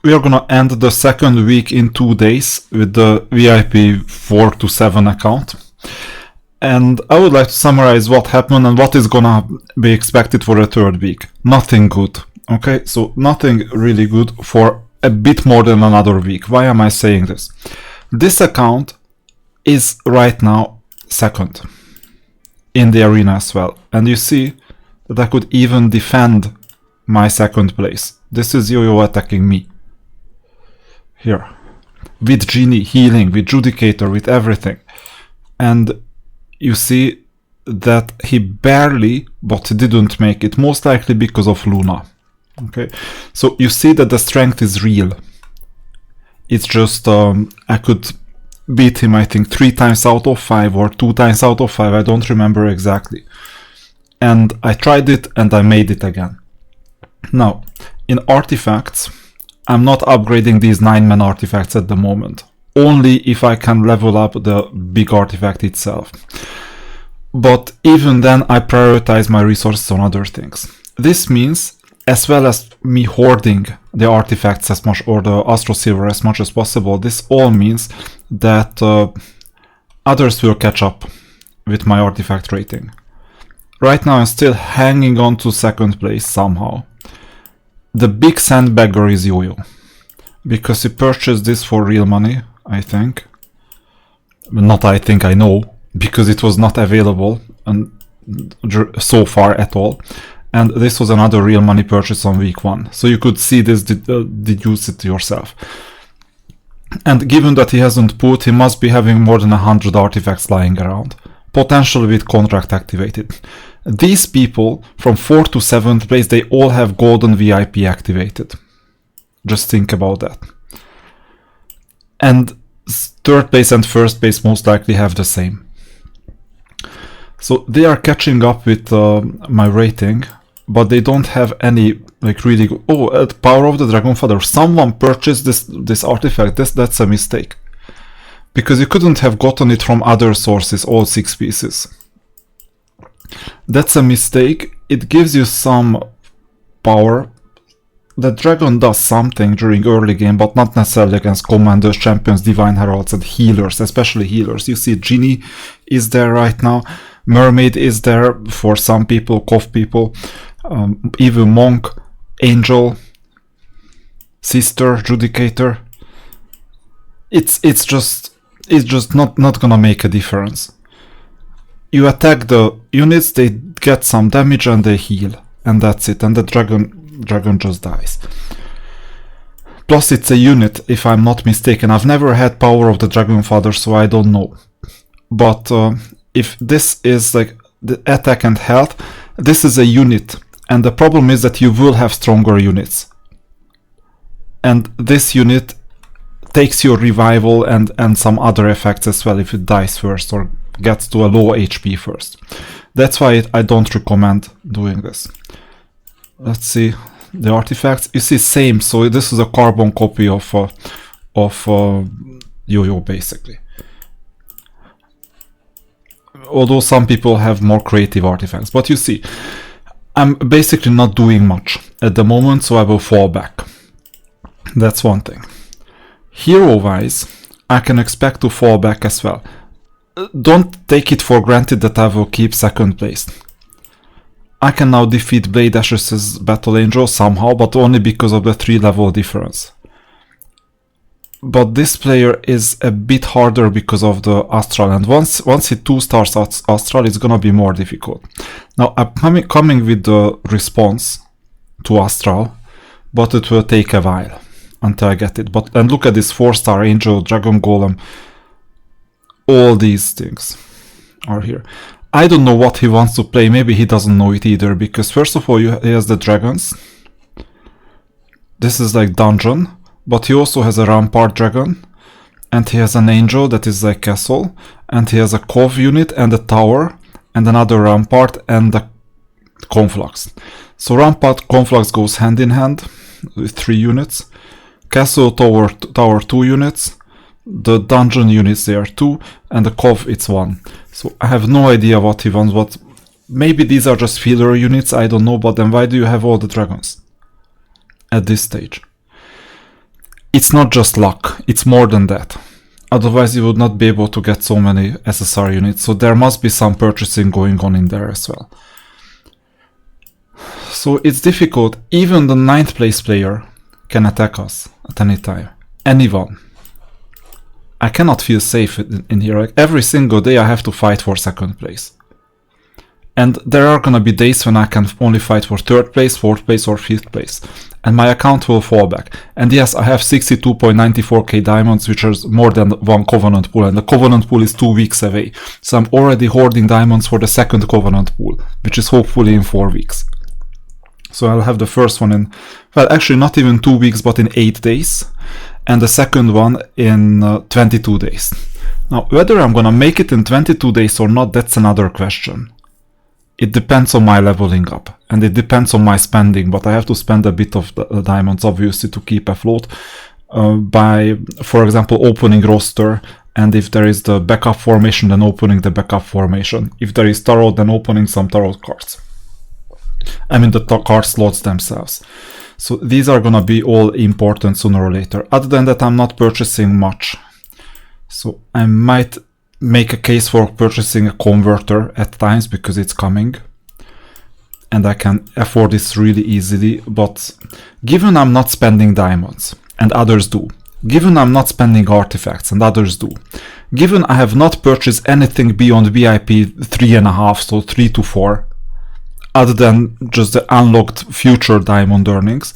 we are gonna end the second week in 2 days with the VIP4 to 7 account. And I would like to summarize what happened and what is gonna be expected for the third week. Nothing good. Okay, so nothing really good for a bit more than another week. Why am I saying this? This account is right now second in the arena as well. And you see that I could even defend my second place. This is Yo-Yo attacking me. Here. With Genie, healing, with Judicator, with everything. And you see that he barely, but didn't make it. Most likely because of Luna. Okay. So you see that the strength is real. It's just, I could beat him, I think, 3 times out of 5 or 2 times out of 5. I don't remember exactly. And I tried it and I made it again. Now, in artifacts, I'm not upgrading these 9-man artifacts at the moment. Only if I can level up the big artifact itself. But even then, I prioritize my resources on other things. This means, as well as me hoarding the artifacts as much, or the Astro Silver as much as possible, this all means that others will catch up with my artifact rating. Right now I'm still hanging on to second place somehow. The big Sandbagger is Yo-Yo, because he purchased this for real money, I think. Not I think, I know, because it was not available and so far at all. And this was another real money purchase on week 1. So you could see this, deduce it yourself. And given that he hasn't put, he must be having more than 100 artifacts lying around. Potentially with contract activated. These people from 4th to 7th place, they all have golden VIP activated. Just think about that. And 3rd place and 1st place most likely have the same. So they are catching up with my rating, but they don't have any like really good... Oh, Power of the Dragonfather. Someone purchased this artifact. That's a mistake. Because you couldn't have gotten it from other sources, all 6 pieces. That's a mistake. It gives you some power. The dragon does something during early game, but not necessarily against commanders, champions, divine heralds, and healers, especially healers. You see Genie is there right now. Mermaid is there for some people, Kof people. Evil Monk, Angel, Sister, Judicator. It's just not gonna make a difference. You attack the units, they get some damage and they heal, and that's it, and the dragon just dies. Plus it's a unit, if I'm not mistaken. I've never had Power of the Dragonfather, so I don't know. But if this is like the attack and health, this is a unit, and the problem is that you will have stronger units. And this unit takes your revival and some other effects as well if it dies first or gets to a low HP first. That's why I don't recommend doing this. Let's see the artifacts. You see same, so this is a carbon copy of Yo-Yo basically. Although some people have more creative artifacts, but you see, I'm basically not doing much at the moment, so I will fall back. That's one thing. Hero-wise, I can expect to fall back as well. Don't take it for granted that I will keep second place. I can now defeat Blade Ash's Battle Angel somehow, but only because of the 3-level difference. But this player is a bit harder because of the Astral, and once he 2-stars Astral, it's gonna be more difficult. Now I'm coming with the response to Astral, but it will take a while until I get it. And look at this 4-star Angel, Dragon Golem. All these things are here. I don't know what he wants to play. Maybe he doesn't know it either, because first of all he has the dragons. This is like dungeon, but he also has a Rampart Dragon, and he has an Angel that is like castle, and he has a Cove unit and a tower, and another Rampart and a Conflux. So Rampart Conflux goes hand in hand with 3 units. Castle tower 2 units. The dungeon units there 2, and the Cove it's 1. So I have no idea what he wants. Maybe these are just filler units, I don't know, but then why do you have all the dragons at this stage? it's not just luck, it's more than that. Otherwise you would not be able to get so many SSR units, so there must be some purchasing going on in there as well. So it's difficult. Even the 9th place player can attack us at any time. Anyone. I cannot feel safe in here. Like every single day I have to fight for 2nd place. And there are gonna be days when I can only fight for 3rd place, 4th place or 5th place. And my account will fall back. And yes, I have 62.94k diamonds, which is more than one Covenant pool. And the Covenant pool is 2 weeks away. So I'm already hoarding diamonds for the 2nd Covenant pool, which is hopefully in 4 weeks. So I'll have the first one in, well, actually not even 2 weeks, but in 8 days. And the second one in 22 days. Now, whether I'm gonna make it in 22 days or not, that's another question. It depends on my leveling up, and it depends on my spending, but I have to spend a bit of the diamonds, obviously, to keep afloat by, for example, opening roster, and if there is the backup formation, then opening the backup formation. If there is tarot, then opening some tarot cards. I mean the card slots themselves. So these are gonna be all important sooner or later. Other than that, I'm not purchasing much. So I might make a case for purchasing a converter at times because it's coming. And I can afford this really easily. But given I'm not spending diamonds and others do, given I'm not spending artifacts and others do, given I have not purchased anything beyond VIP 3.5, so 3 to 4, other than just the unlocked future diamond earnings,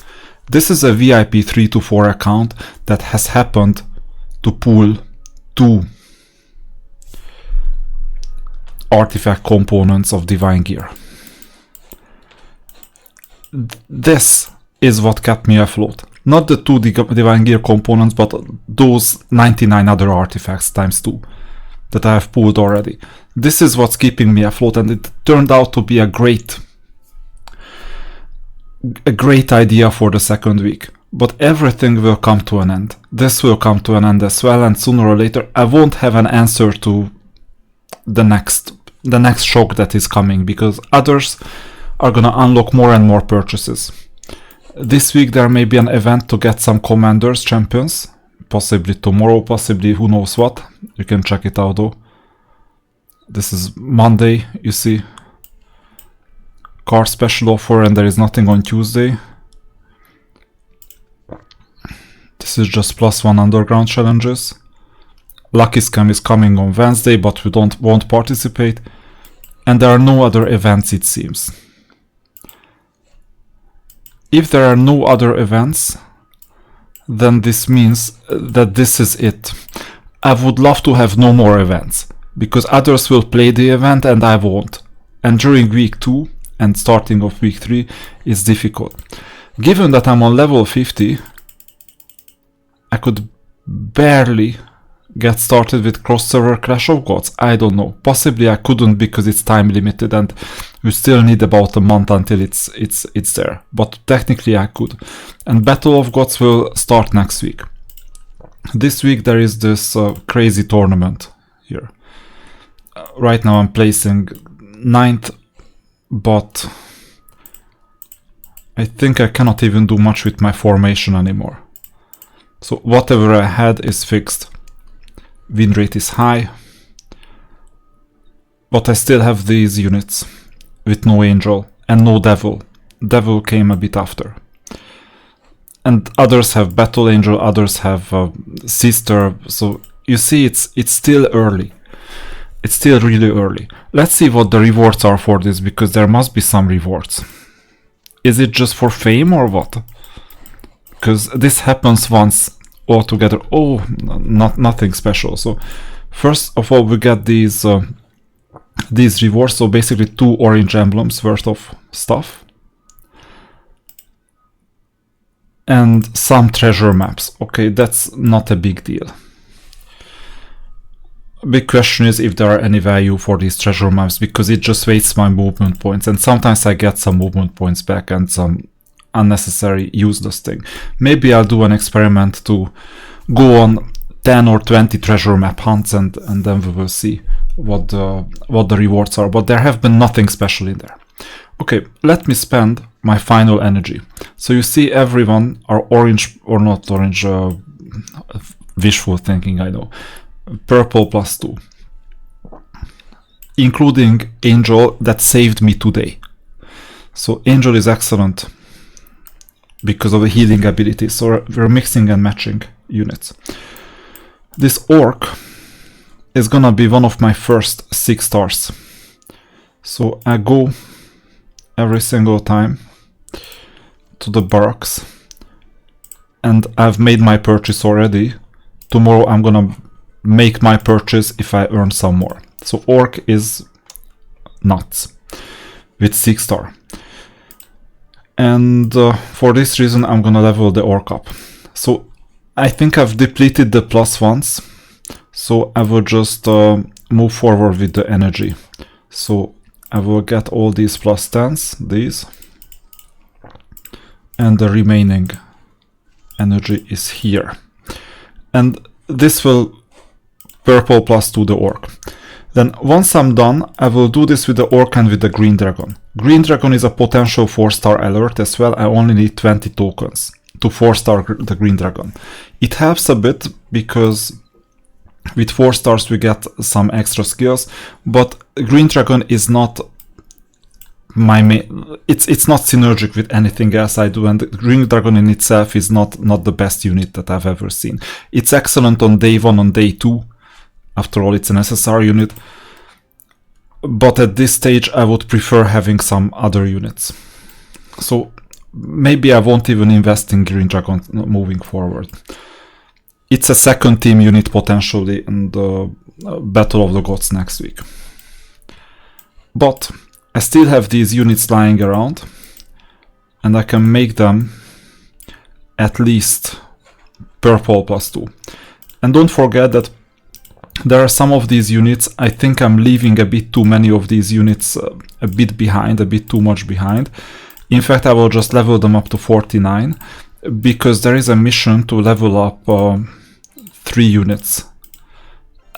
this is a VIP 3 to 4 account that has happened to pull 2 artifact components of Divine Gear. This is what kept me afloat. Not the 2 Divine Gear components, but those 99 other artifacts times 2 that I have pulled already. This is what's keeping me afloat, and it turned out to be a great idea for the second week. But everything will come to an end. This will come to an end as well, and sooner or later I won't have an answer to the next shock that is coming, because others are gonna unlock more and more purchases. This week there may be an event to get some Commanders champions, possibly tomorrow, possibly who knows what. You can check it out though. This is Monday, you see. Card special offer, and there is nothing on Tuesday. This is just +1 underground challenges. Lucky Scam is coming on Wednesday, but we won't participate. And there are no other events, it seems. If there are no other events, then this means that this is it. I would love to have no more events, because others will play the event and I won't. And during week 2 and starting of week 3 is difficult. Given that I'm on level 50, I could barely get started with cross-server Clash of Gods. I don't know. Possibly I couldn't because it's time limited and we still need about a month until it's there. But technically I could. And Battle of Gods will start next week. This week there is this crazy tournament here. Right now I'm placing 9th, but I think I cannot even do much with my formation anymore. So whatever I had is fixed. Win rate is high, but I still have these units with no Angel and no Devil. Devil came a bit after. And others have Battle Angel, others have Sister, so you see it's still early. It's still really early. Let's see what the rewards are for this, because there must be some rewards. Is it just for fame or what? Because this happens once altogether. Oh, nothing special. So first of all we get these rewards, so basically 2 orange emblems worth of stuff and some treasure maps. Okay, that's not a big deal. Big question is if there are any value for these treasure maps, because it just wastes my movement points, and sometimes I get some movement points back and some unnecessary useless thing. Maybe I'll do an experiment to go on 10 or 20 treasure map hunts, and then we will see what the rewards are, but there have been nothing special in there. Okay, let me spend my final energy. So you see everyone are orange, or not orange, wishful thinking, I know. Purple +2. Including Angel that saved me today. So Angel is excellent because of the healing ability. So we're mixing and matching units. This Orc is gonna be one of my first 6 stars. So I go every single time to the barracks, and I've made my purchase already. Tomorrow I'm gonna make my purchase if I earn some more. So Orc is nuts with 6 star. And for this reason I'm gonna level the Orc up. So I think I've depleted the +1s, so I will just move forward with the energy. So I will get all these +10s, these, and the remaining energy is here. And this will purple +2 the Orc. Then once I'm done, I will do this with the Orc and with the Green Dragon. Green Dragon is a potential 4-star alert as well. I only need 20 tokens to 4-star the Green Dragon. It helps a bit because with 4 stars we get some extra skills, but Green Dragon is not my main, it's not synergic with anything else I do, and the Green Dragon in itself is not the best unit that I've ever seen. It's excellent on day 1, on day 2. After all, it's an SSR unit, but at this stage I would prefer having some other units. So maybe I won't even invest in Green Dragon moving forward. It's a second team unit potentially in the Battle of the Gods next week. But I still have these units lying around, and I can make them at least purple +2. And don't forget that there are some of these units, I think I'm leaving a bit too many of these units a bit behind, a bit too much behind. In fact, I will just level them up to 49, because there is a mission to level up 3 units.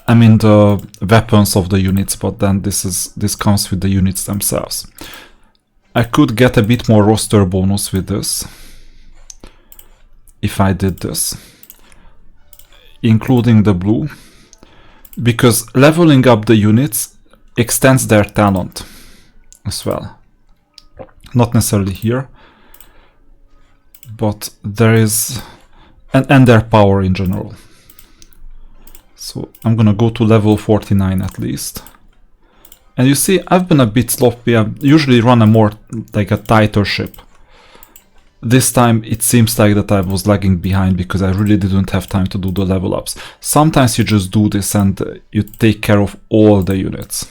I mean the weapons of the units, but then this comes with the units themselves. I could get a bit more roster bonus with this, if I did this, including the blue, because leveling up the units extends their talent as well. Not necessarily here, but there is, and their power in general. So I'm gonna go to level 49 at least. And you see, I've been a bit sloppy. I usually run a more, like a tighter ship. This time it seems like that I was lagging behind because I really didn't have time to do the level ups. Sometimes you just do this and you take care of all the units.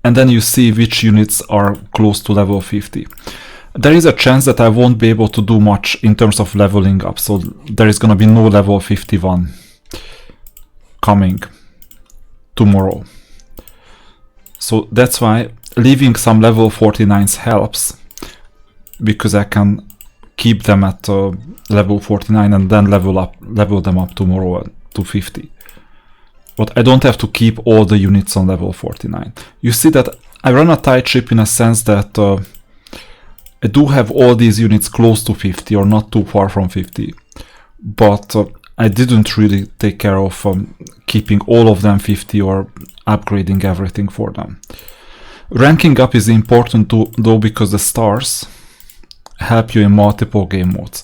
And then you see which units are close to level 50. There is a chance that I won't be able to do much in terms of leveling up, so there is gonna be no level 51 coming tomorrow. So that's why leaving some level 49s helps, because I can keep them at level 49 and then level them up tomorrow to 50. But I don't have to keep all the units on level 49. You see that I run a tight ship in a sense that I do have all these units close to 50 or not too far from 50, but I didn't really take care of keeping all of them 50 or upgrading everything for them. Ranking up is important too, though, because the stars help you in multiple game modes.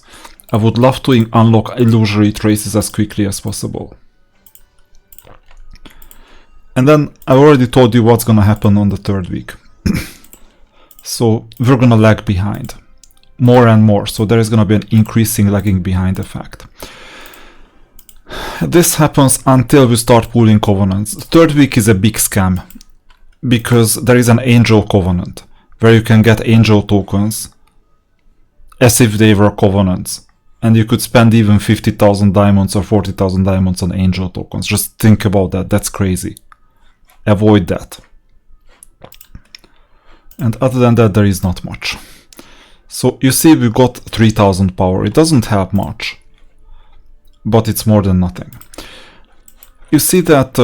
I would love to unlock illusory traces as quickly as possible. And then I already told you what's gonna happen on the 3rd week. So we're gonna lag behind more and more, so there is gonna be an increasing lagging behind effect. This happens until we start pulling covenants. The 3rd week is a big scam, because there is an angel covenant where you can get angel tokens as if they were covenants, and you could spend even 50,000 diamonds or 40,000 diamonds on angel tokens. Just think about that, that's crazy. Avoid that. And other than that, there is not much. So you see we got 3000 power. It doesn't help much, but it's more than nothing. You see that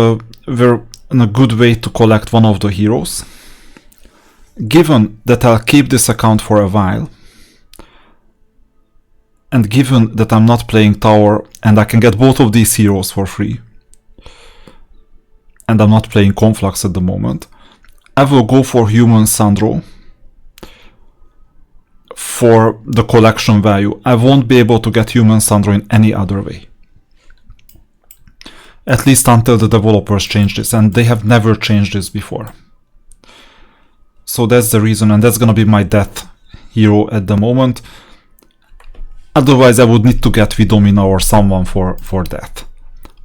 we're in a good way to collect one of the heroes. Given that I'll keep this account for a while, And given that I'm not playing tower and I can get both of these heroes for free, and I'm not playing Conflux at the moment, I will go for Human Sandro for the collection value. I won't be able to get Human Sandro in any other way. At least until the developers change this, and they have never changed this before. So that's the reason, and that's gonna be my death hero at the moment. Otherwise I would need to get Vidomina or someone for that.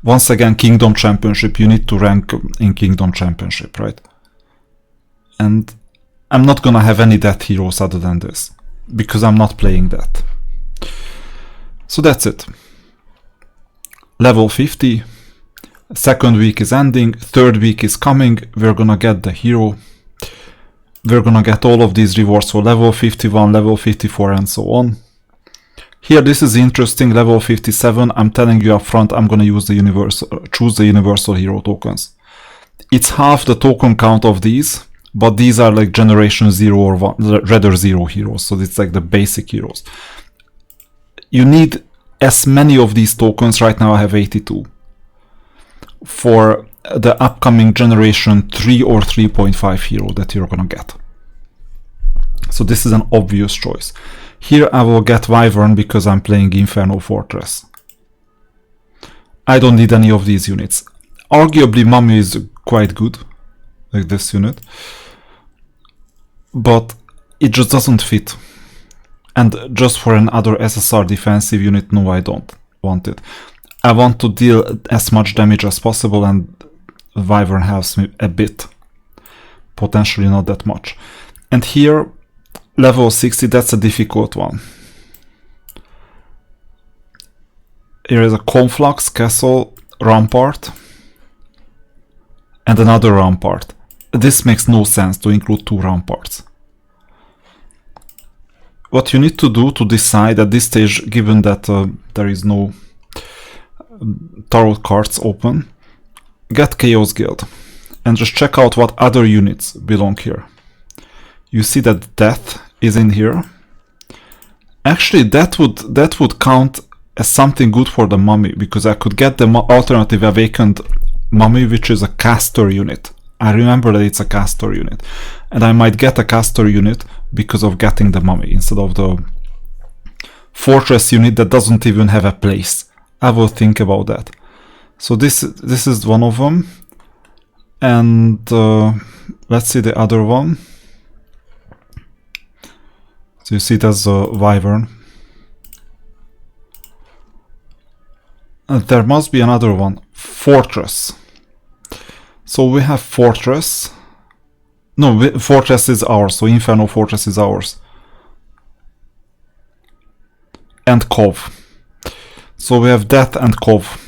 Once again, Kingdom Championship, you need to rank in Kingdom Championship, right? And I'm not gonna have any death heroes other than this, because I'm not playing that. So that's it. Level 50. Second week is ending, third week is coming, we're gonna get the hero. We're gonna get all of these rewards for level 51, level 54 and so on. Here this is interesting, level 57, I'm telling you up front, I'm gonna use the choose the universal hero tokens. It's half the token count of these, but these are like generation 0 or 1, rather 0 heroes, so it's like the basic heroes. You need as many of these tokens, right now I have 82, for the upcoming generation 3 or 3.5 hero that you're gonna get. So this is an obvious choice. Here I will get Wyvern because I'm playing Inferno Fortress. I don't need any of these units. Arguably Mummy is quite good, like this unit, but it just doesn't fit. And just for another SSR defensive unit, no, I don't want it. I want to deal as much damage as possible, and Wyvern helps me a bit. Potentially not that much. And here, level 60, that's a difficult one. Here is a Conflux, Castle, Rampart, and another Rampart. This makes no sense to include 2 Ramparts. What you need to do to decide at this stage, given that there is no tarot cards open, get Chaos Guild and just check out what other units belong here. You see that Death is in here. Actually, that would count as something good for the Mummy, because I could get the alternative Awakened Mummy, which is a caster unit. I remember that it's a caster unit, and I might get a caster unit because of getting the Mummy instead of the Fortress unit that doesn't even have a place. I will think about that. So this is one of them, and let's see the other one. So you see there's a Wyvern. And there must be another one, Fortress. So we have Fortress. No, Fortress is ours, so Inferno Fortress is ours. And Cove. So we have Death and Cove.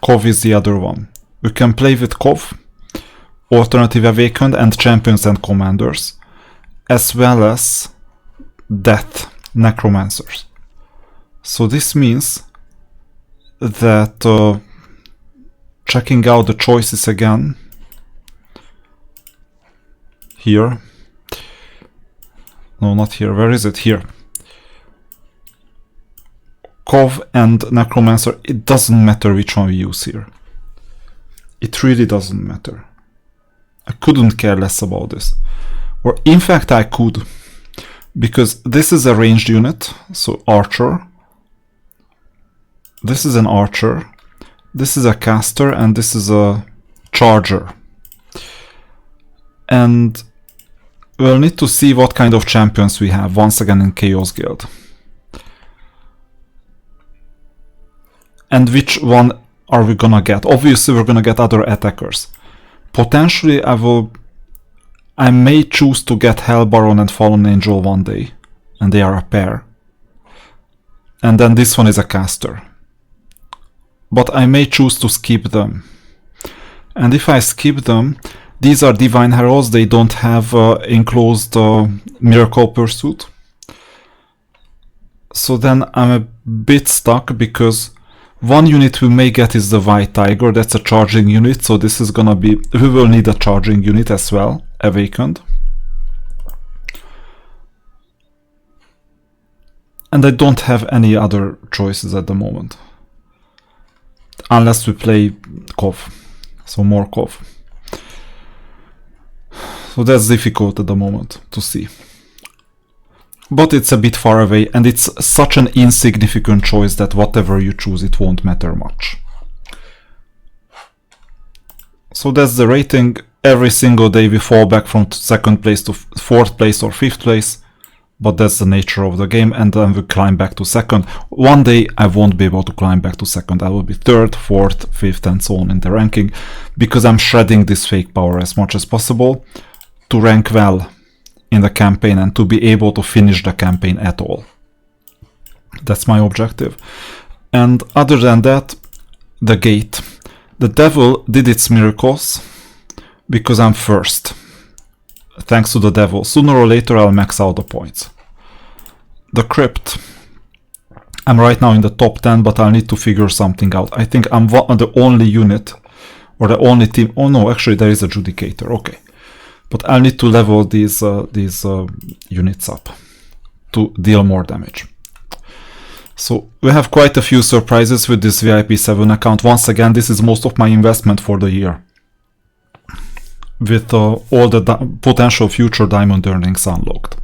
Cove is the other one. We can play with Cove, Alternative Awakened, and Champions and Commanders, as well as Death, Necromancers. So this means that checking out the choices again here. No, not here. Where is it? Here. Cove and Necromancer, it doesn't matter which one we use here. It really doesn't matter. I couldn't care less about this. Or in fact I could, because this is a ranged unit, so Archer. This is an Archer. This is a Caster, and this is a Charger. And we'll need to see what kind of champions we have once again in Chaos Guild. And which one are we gonna get? Obviously we're gonna get other attackers. Potentially I may choose to get Hell Baron and Fallen Angel one day, and they are a pair. And then this one is a caster. But I may choose to skip them. And if I skip them, these are Divine Heralds, they don't have enclosed Miracle Pursuit. So then I'm a bit stuck, because one unit we may get is the White Tiger, that's a charging unit, so this is gonna be, we will need a charging unit as well, Awakened. And I don't have any other choices at the moment. Unless we play Kov. So more Kov. So that's difficult at the moment to see. But it's a bit far away, and it's such an insignificant choice that whatever you choose, it won't matter much. So that's the rating. Every single day we fall back from second place to fourth place or fifth place. But that's the nature of the game, and then we climb back to second. One day I won't be able to climb back to second. I will be third, fourth, fifth, and so on in the ranking, because I'm shredding this fake power as much as possible to rank well in the campaign and to be able to finish the campaign at all. That's my objective. And other than that, the gate. The devil did its miracles because I'm first. Thanks to the devil. Sooner or later I'll max out the points. The crypt. I'm right now in the top 10, but I'll need to figure something out. I think I'm the only unit or the only team. Oh no, actually there is a Judicator. Okay. But I'll need to level these units up to deal more damage. So we have quite a few surprises with this VIP7 account. Once again, this is most of my investment for the year, with all the potential future diamond earnings unlocked.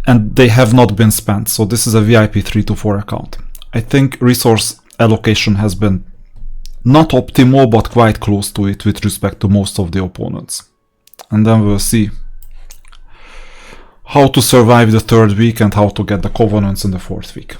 And they have not been spent, so this is a VIP 3 to 4 account. I think resource allocation has been not optimal, but quite close to it with respect to most of the opponents. And then we'll see how to survive the third week and how to get the covenants in the fourth week.